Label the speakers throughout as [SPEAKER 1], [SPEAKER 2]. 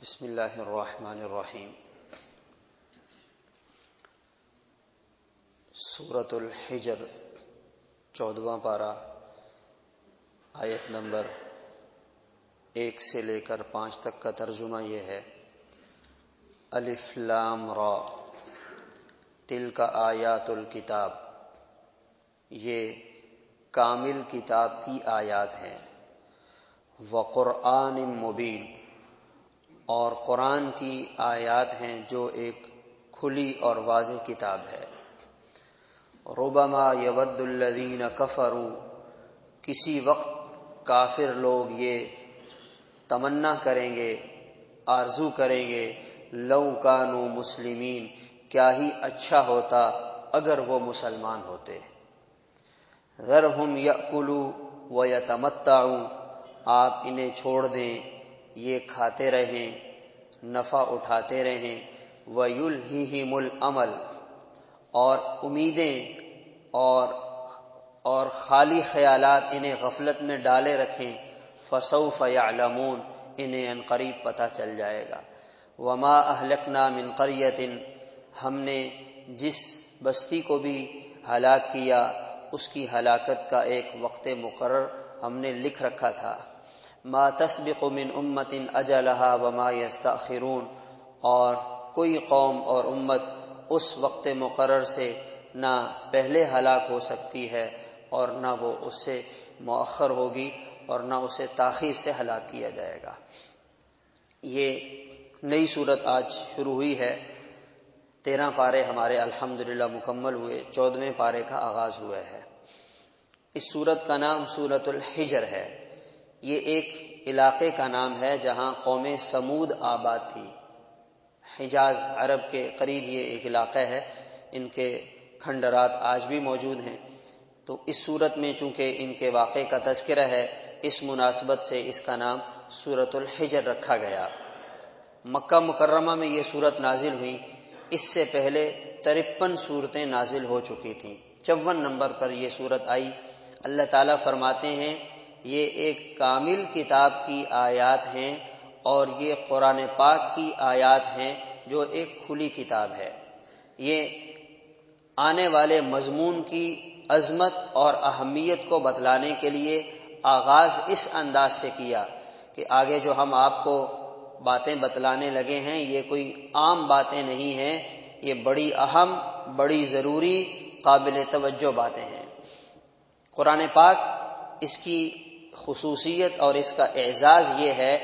[SPEAKER 1] بسم اللہ الرحمن الرحیم۔ سورۃ الحجر 14واں پارہ، آیت نمبر 1 سے لے کر 5 تک کا ترجمہ یہ ہے: الف لام را تلک آیات الکتاب، یہ کامل کتاب کی آیات ہیں، وقرآن مبین، اور قرآن کی آیات ہیں جو ایک کھلی اور واضح کتاب ہے۔ ربما یود الذین کفروا، کسی وقت کافر لوگ یہ تمنا کریں گے، آرزو کریں گے، لو کانوا مسلمین، کیا ہی اچھا ہوتا اگر وہ مسلمان ہوتے۔ ذرہم یأکلوا ویتمتعوا، آپ انہیں چھوڑ دیں، یہ کھاتے رہیں، نفع اٹھاتے رہیں، وَيُلْهِهِمُ الْعَمَلُ، اور امیدیں اور خالی خیالات انہیں غفلت میں ڈالے رکھیں، فَسَوْفَ يَعْلَمُونَ، انہیں عنقریب پتہ چل جائے گا۔ وَمَا أَهْلَكْنَا مِنْ قَرْيَةٍ، ہم نے جس بستی کو بھی ہلاک کیا اس کی ہلاکت کا ایک وقت مقرر ہم نے لکھ رکھا تھا۔ ما تسبق من امت اجلها وما یستأخرون، اور کوئی قوم اور امت اس وقت مقرر سے نہ پہلے ہلاک ہو سکتی ہے اور نہ وہ اس سے مؤخر ہوگی اور نہ اسے تاخیر سے ہلاک کیا جائے گا۔ یہ نئی صورت آج شروع ہوئی ہے۔ 13 پارے ہمارے الحمدللہ مکمل ہوئے، 14ویں پارے کا آغاز ہوا ہے۔ اس صورت کا نام سورۃ الحجر ہے۔ یہ ایک علاقے کا نام ہے جہاں قوم سمود آباد تھی۔ حجاز عرب کے قریب یہ ایک علاقہ ہے، ان کے کھنڈرات آج بھی موجود ہیں۔ تو اس صورت میں چونکہ ان کے واقعے کا تذکرہ ہے، اس مناسبت سے اس کا نام سورۃ الحجر رکھا گیا۔ مکہ مکرمہ میں یہ صورت نازل ہوئی، اس سے پہلے 53 صورتیں نازل ہو چکی تھیں۔ 54 نمبر پر یہ صورت آئی۔ اللہ تعالیٰ فرماتے ہیں یہ ایک کامل کتاب کی آیات ہیں اور یہ قرآن پاک کی آیات ہیں جو ایک کھلی کتاب ہے۔ یہ آنے والے مضمون کی عظمت اور اہمیت کو بتلانے کے لیے آغاز اس انداز سے کیا کہ آگے جو ہم آپ کو باتیں بتلانے لگے ہیں یہ کوئی عام باتیں نہیں ہیں، یہ بڑی اہم، بڑی ضروری، قابل توجہ باتیں ہیں۔ قرآن پاک، اس کی خصوصیت اور اس کا اعزاز یہ ہے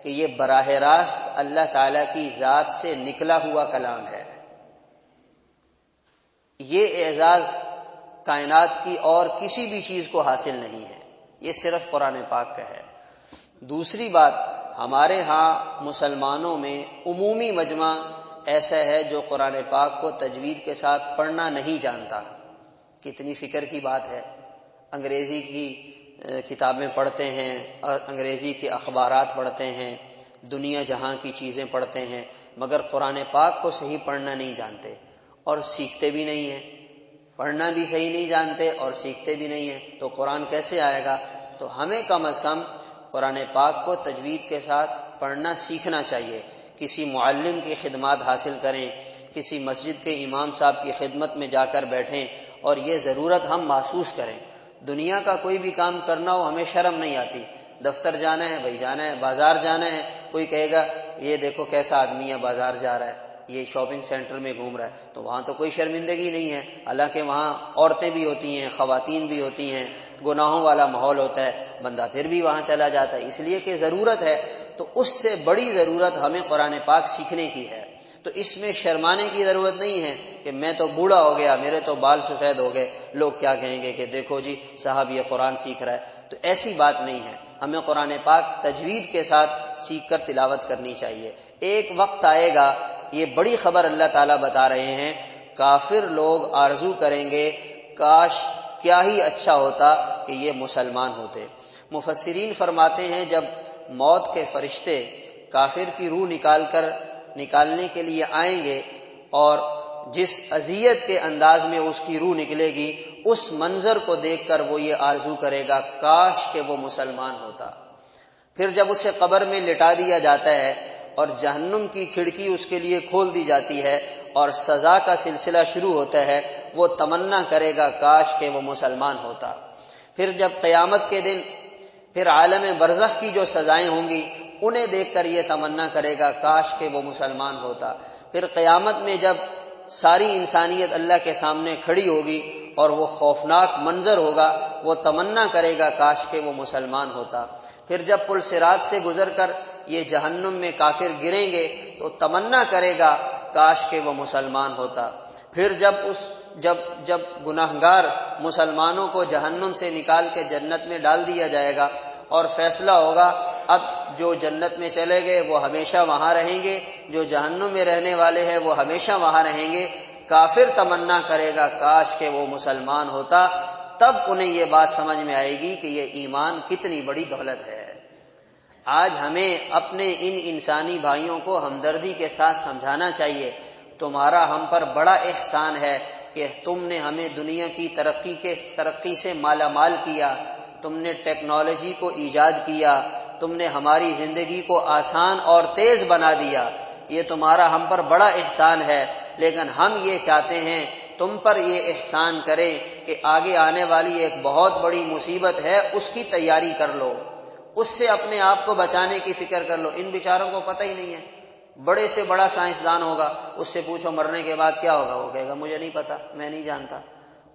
[SPEAKER 1] کہ یہ براہ راست اللہ تعالی کی ذات سے نکلا ہوا کلام ہے۔ یہ اعزاز کائنات کی اور کسی بھی چیز کو حاصل نہیں ہے، یہ صرف قرآن پاک کا ہے۔ دوسری بات، ہمارے ہاں مسلمانوں میں عمومی مجمع ایسا ہے جو قرآن پاک کو تجوید کے ساتھ پڑھنا نہیں جانتا۔ کتنی فکر کی بات ہے، انگریزی کی کتابیں پڑھتے ہیں، انگریزی کے اخبارات پڑھتے ہیں، دنیا جہاں کی چیزیں پڑھتے ہیں، مگر قرآن پاک کو صحیح پڑھنا نہیں جانتے اور سیکھتے بھی نہیں ہیں۔ پڑھنا بھی صحیح نہیں جانتے اور سیکھتے بھی نہیں ہیں تو قرآن کیسے آئے گا؟ تو ہمیں کم از کم قرآن پاک کو تجوید کے ساتھ پڑھنا سیکھنا چاہیے۔ کسی معلم کی خدمات حاصل کریں، کسی مسجد کے امام صاحب کی خدمت میں جا کر بیٹھیں اور یہ ضرورت ہم محسوس کریں۔ دنیا کا کوئی بھی کام کرنا ہو ہمیں شرم نہیں آتی، دفتر جانا ہے بھائی جانا ہے، بازار جانا ہے، کوئی کہے گا یہ دیکھو کیسا آدمی ہے بازار جا رہا ہے، یہ شاپنگ سینٹر میں گھوم رہا ہے، تو وہاں تو کوئی شرمندگی نہیں ہے، حالانکہ وہاں عورتیں بھی ہوتی ہیں، خواتین بھی ہوتی ہیں، گناہوں والا ماحول ہوتا ہے، بندہ پھر بھی وہاں چلا جاتا ہے، اس لیے کہ ضرورت ہے۔ تو اس سے بڑی ضرورت ہمیں قرآن پاک سیکھنے کی ہے۔ تو اس میں شرمانے کی ضرورت نہیں ہے کہ میں تو بوڑھا ہو گیا، میرے تو بال سفید ہو گئے، لوگ کیا کہیں گے کہ دیکھو جی صاحب یہ قرآن سیکھ رہا ہے۔ تو ایسی بات نہیں ہے، ہمیں قرآن پاک تجوید کے ساتھ سیکھ کر تلاوت کرنی چاہیے۔ ایک وقت آئے گا، یہ بڑی خبر اللہ تعالیٰ بتا رہے ہیں، کافر لوگ آرزو کریں گے کاش کیا ہی اچھا ہوتا کہ یہ مسلمان ہوتے۔ مفسرین فرماتے ہیں جب موت کے فرشتے کافر کی روح نکالنے کے لیے آئیں گے اور جس اذیت کے انداز میں اس کی روح نکلے گی، اس منظر کو دیکھ کر وہ یہ آرزو کرے گا کاش کہ وہ مسلمان ہوتا۔ پھر جب اسے قبر میں لٹا دیا جاتا ہے اور جہنم کی کھڑکی اس کے لیے کھول دی جاتی ہے اور سزا کا سلسلہ شروع ہوتا ہے، وہ تمنا کرے گا کاش کہ وہ مسلمان ہوتا۔ پھر جب قیامت کے دن پھر عالم برزخ کی جو سزائیں ہوں گی انہیں دیکھ کر یہ تمنا کرے گا کاش کہ وہ مسلمان ہوتا۔ پھر قیامت میں جب ساری انسانیت اللہ کے سامنے کھڑی ہوگی اور وہ خوفناک منظر ہوگا، وہ تمنا کرے گا کاش کہ وہ مسلمان ہوتا۔ پھر جب پل صراط سے گزر کر یہ جہنم میں کافر گریں گے تو تمنا کرے گا کاش کہ وہ مسلمان ہوتا۔ پھر جب گناہگار مسلمانوں کو جہنم سے نکال کے جنت میں ڈال دیا جائے گا اور فیصلہ ہوگا اب جو جنت میں چلے گئے وہ ہمیشہ وہاں رہیں گے، جو جہنم میں رہنے والے ہیں وہ ہمیشہ وہاں رہیں گے، کافر تمنا کرے گا کاش کہ وہ مسلمان ہوتا۔ تب انہیں یہ بات سمجھ میں آئے گی کہ یہ ایمان کتنی بڑی دولت ہے۔ آج ہمیں اپنے ان انسانی بھائیوں کو ہمدردی کے ساتھ سمجھانا چاہیے، تمہارا ہم پر بڑا احسان ہے کہ تم نے ہمیں دنیا کی ترقی سے مالا مال کیا، تم نے ٹیکنالوجی کو ایجاد کیا، تم نے ہماری زندگی کو آسان اور تیز بنا دیا، یہ تمہارا ہم پر بڑا احسان ہے۔ لیکن ہم یہ چاہتے ہیں تم پر یہ احسان کریں کہ آگے آنے والی ایک بہت بڑی مصیبت ہے، اس کی تیاری کر لو، اس سے اپنے آپ کو بچانے کی فکر کر لو۔ ان بیچاروں کو پتہ ہی نہیں ہے، بڑے سے بڑا سائنسدان ہوگا، اس سے پوچھو مرنے کے بعد کیا ہوگا، وہ کہے گا مجھے نہیں پتا، میں نہیں جانتا۔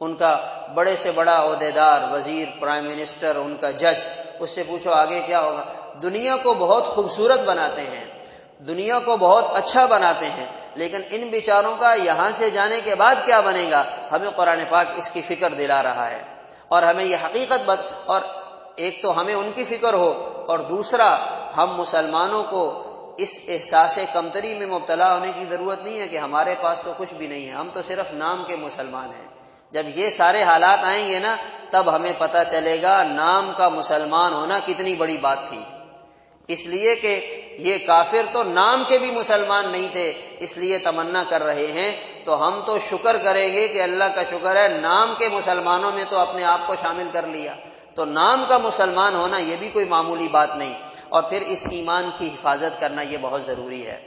[SPEAKER 1] ان کا بڑے سے بڑا عہدیدار، وزیر، پرائم منسٹر، ان کا جج، اس سے پوچھو آگے کیا ہوگا۔ دنیا کو بہت خوبصورت بناتے ہیں، دنیا کو بہت اچھا بناتے ہیں، لیکن ان بیچاروں کا یہاں سے جانے کے بعد کیا بنے گا، ہمیں قرآن پاک اس کی فکر دلا رہا ہے۔ اور ہمیں یہ حقیقت اور ایک تو ہمیں ان کی فکر ہو، اور دوسرا ہم مسلمانوں کو اس احساس کمتری میں مبتلا ہونے کی ضرورت نہیں ہے کہ ہمارے پاس تو کچھ بھی نہیں ہے، ہم تو صرف نام کے مسلمان ہیں۔ جب یہ سارے حالات آئیں گے نا تب ہمیں پتہ چلے گا نام کا مسلمان ہونا کتنی بڑی بات تھی۔ اس لیے کہ یہ کافر تو نام کے بھی مسلمان نہیں تھے، اس لیے تمنا کر رہے ہیں، تو ہم تو شکر کریں گے کہ اللہ کا شکر ہے نام کے مسلمانوں میں تو اپنے آپ کو شامل کر لیا۔ تو نام کا مسلمان ہونا یہ بھی کوئی معمولی بات نہیں۔ اور پھر اس ایمان کی حفاظت کرنا یہ بہت ضروری ہے،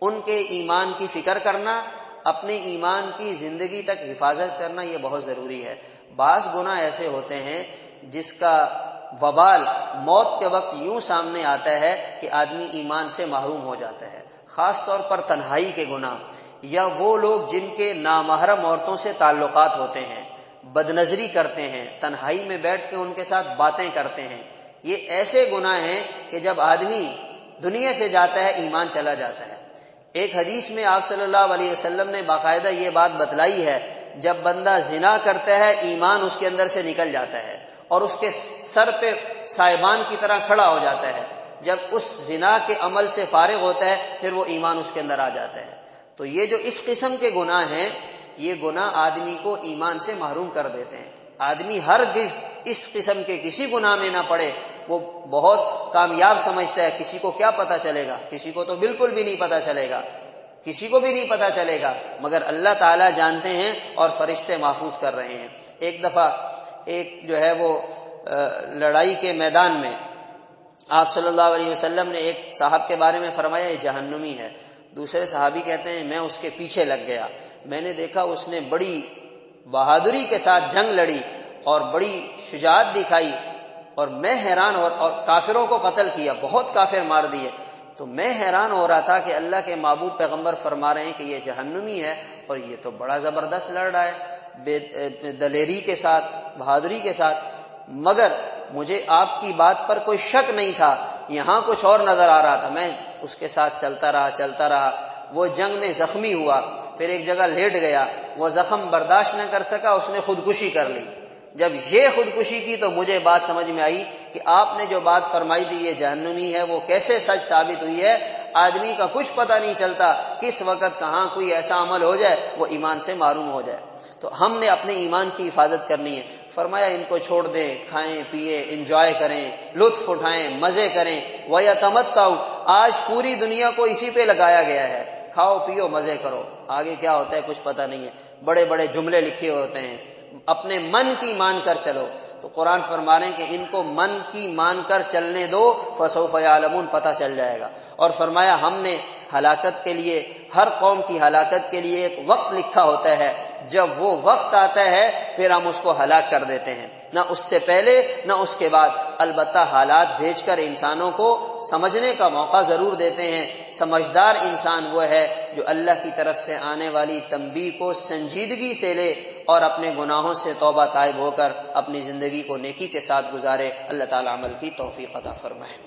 [SPEAKER 1] ان کے ایمان کی فکر کرنا، اپنے ایمان کی زندگی تک حفاظت کرنا یہ بہت ضروری ہے۔ بعض گناہ ایسے ہوتے ہیں جس کا وبال موت کے وقت یوں سامنے آتا ہے کہ آدمی ایمان سے محروم ہو جاتا ہے، خاص طور پر تنہائی کے گناہ، یا وہ لوگ جن کے نامحرم عورتوں سے تعلقات ہوتے ہیں، بدنظری کرتے ہیں، تنہائی میں بیٹھ کے ان کے ساتھ باتیں کرتے ہیں، یہ ایسے گناہ ہیں کہ جب آدمی دنیا سے جاتا ہے ایمان چلا جاتا ہے۔ ایک حدیث میں آپ صلی اللہ علیہ وسلم نے باقاعدہ یہ بات بتلائی ہے، جب بندہ زنا کرتا ہے ایمان اس کے اندر سے نکل جاتا ہے اور اس کے سر پہ سائبان کی طرح کھڑا ہو جاتا ہے، جب اس زنا کے عمل سے فارغ ہوتا ہے پھر وہ ایمان اس کے اندر آ جاتا ہے۔ تو یہ جو اس قسم کے گناہ ہیں یہ گناہ آدمی کو ایمان سے محروم کر دیتے ہیں۔ آدمی ہرگز اس قسم کے کسی گناہ میں نہ پڑے، وہ بہت کامیاب سمجھتا ہے، کسی کو کیا پتہ چلے گا، کسی کو تو بالکل بھی نہیں پتہ چلے گا، کسی کو بھی نہیں پتہ چلے گا، مگر اللہ تعالیٰ جانتے ہیں اور فرشتے محفوظ کر رہے ہیں۔ ایک دفعہ ایک جو ہے وہ لڑائی کے میدان میں آپ صلی اللہ علیہ وسلم نے ایک صاحب کے بارے میں فرمایا یہ جہنمی ہے، دوسرے صحابی کہتے ہیں میں اس کے پیچھے لگ گیا، میں نے دیکھا اس نے بڑی بہادری کے ساتھ جنگ لڑی اور بڑی شجاعت دکھائی، اور میں حیران اور کافروں کو قتل کیا، بہت کافر مار دیے، تو میں حیران ہو رہا تھا کہ اللہ کے محبوب پیغمبر فرما رہے ہیں کہ یہ جہنمی ہے اور یہ تو بڑا زبردست لڑ رہا ہے دلیری کے ساتھ، بہادری کے ساتھ، مگر مجھے آپ کی بات پر کوئی شک نہیں تھا، یہاں کچھ اور نظر آ رہا تھا۔ میں اس کے ساتھ چلتا رہا، وہ جنگ میں زخمی ہوا، پھر ایک جگہ لیٹ گیا، وہ زخم برداشت نہ کر سکا، اس نے خودکشی کر لی۔ جب یہ خودکشی کی تو مجھے بات سمجھ میں آئی کہ آپ نے جو بات فرمائی تھی یہ جہنمی ہے وہ کیسے سچ ثابت ہوئی ہے۔ آدمی کا کچھ پتہ نہیں چلتا کس وقت کہاں کوئی ایسا عمل ہو جائے وہ ایمان سے محروم ہو جائے۔ تو ہم نے اپنے ایمان کی حفاظت کرنی ہے۔ فرمایا ان کو چھوڑ دیں، کھائیں پیئیں، انجوائے کریں، لطف اٹھائیں، مزے کریں، وَيَتَمَتَّعُوا، آج پوری دنیا کو اسی پہ لگایا گیا ہے، کھاؤ پیو مزے کرو، آگے کیا ہوتا ہے کچھ پتہ نہیں ہے، بڑے بڑے جملے لکھے ہوتے ہیں، اپنے من کی مان کر چلو۔ تو قرآن فرما رہے ہیں کہ ان کو من کی مان کر چلنے دو، فسوف یعلمون، پتہ چل جائے گا۔ اور فرمایا ہم نے ہلاکت کے لیے، ہر قوم کی ہلاکت کے لیے ایک وقت لکھا ہوتا ہے، جب وہ وقت آتا ہے پھر ہم اس کو ہلاک کر دیتے ہیں، نہ اس سے پہلے نہ اس کے بعد، البتہ حالات بھیج کر انسانوں کو سمجھنے کا موقع ضرور دیتے ہیں۔ سمجھدار انسان وہ ہے جو اللہ کی طرف سے آنے والی تنبیہ کو سنجیدگی سے لے اور اپنے گناہوں سے توبہ طائب ہو کر اپنی زندگی کو نیکی کے ساتھ گزارے۔ اللہ تعالی عمل کی توفیق عطا فرمائے۔